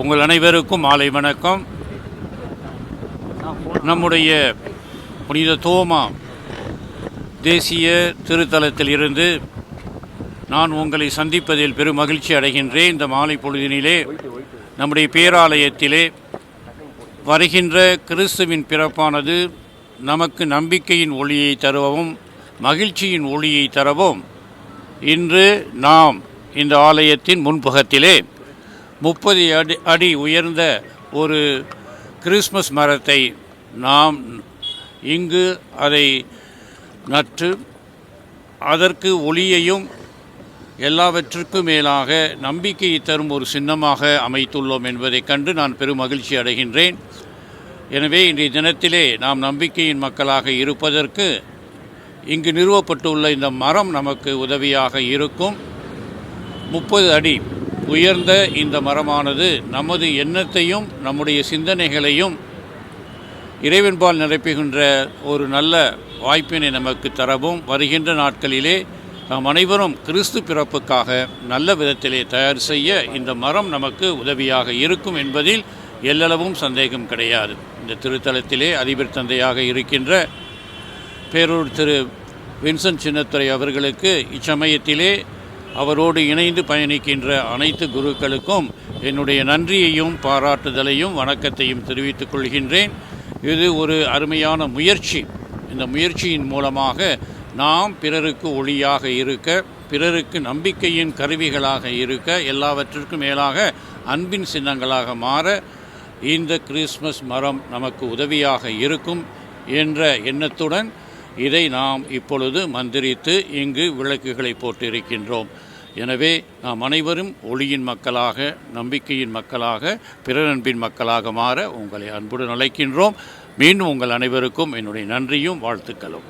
உங்கள் அனைவருக்கும் மாலை வணக்கம். நம்முடைய புனித தோமா தேசிய திருத்தலத்தில் இருந்து நான் உங்களை சந்திப்பதில் பெரும் மகிழ்ச்சி அடைகின்றேன். இந்த மாலை பொழுதினிலே நம்முடைய பேராலயத்திலே வருகின்ற கிறிஸ்துவின் பிறப்பானது நமக்கு நம்பிக்கையின் ஒளியை தருவவும் மகிழ்ச்சியின் ஒளியை தரவும் இன்று நாம் இந்த ஆலயத்தின் முன்புறத்திலே 30 அடி உயர்ந்த ஒரு கிறிஸ்மஸ் மரத்தை நாம் இங்கு அதை நட்டு அதற்கு ஒளியையும் எல்லாவற்றுக்கும் மேலாக நம்பிக்கையை தரும் ஒரு சின்னமாக அமைத்துள்ளோம் என்பதைக் கண்டு நான் பெரும் மகிழ்ச்சி அடைகின்றேன். எனவே இன்றைய தினத்திலே நாம் நம்பிக்கையின் மக்களாக இருப்பதற்கு இங்கு நிறுவப்பட்டுள்ள இந்த மரம் நமக்கு உதவியாக இருக்கும். 30 அடி உயர்ந்த இந்த மரமானது நமது எண்ணத்தையும் நம்முடைய சிந்தனைகளையும் இறைவன்பால் நிரப்புகின்ற ஒரு நல்ல வாய்ப்பினை நமக்கு தரவும் வருகின்ற நாட்களிலே நாம் அனைவரும் கிறிஸ்து பிறப்புக்காக நல்ல விதத்திலே தயார் செய்ய இந்த மரம் நமக்கு உதவியாக இருக்கும் என்பதில் எல்லளவும் சந்தேகம் கிடையாது. இந்த திருத்தலத்திலே அதிபர் தந்தையாக இருக்கின்ற பேரூர் திரு வின்சென்ட் சின்னத்துரை அவர்களுக்கு இச்சமயத்திலே அவரோடு இணைந்து பயணிக்கின்ற அனைத்து குருக்களுக்கும் என்னுடைய நன்றியையும் பாராட்டுதலையும் வணக்கத்தையும் தெரிவித்துக் கொள்கின்றேன். இது ஒரு அருமையான முயற்சி. இந்த முயற்சியின் மூலமாக நாம் பிறருக்கு ஒளியாக இருக்க, பிறருக்கு நம்பிக்கையின் கருவிகளாக இருக்க, எல்லாவற்றிற்கும் மேலாக அன்பின் சின்னங்களாக மாற இந்த கிறிஸ்மஸ் மரம் நமக்கு உதவியாக இருக்கும் என்ற எண்ணத்துடன் இதை நாம் இப்பொழுது மந்திரித்து இங்கு விளக்குகளை போட்டிருக்கின்றோம். எனவே நாம் அனைவரும் ஒளியின் மக்களாக, நம்பிக்கையின் மக்களாக, பிறரன்பின் மக்களாக மாற உங்களை அன்புடன் அழைக்கின்றோம். மீண்டும் உங்கள் அனைவருக்கும் என்னுடைய நன்றியும் வாழ்த்துக்களும்.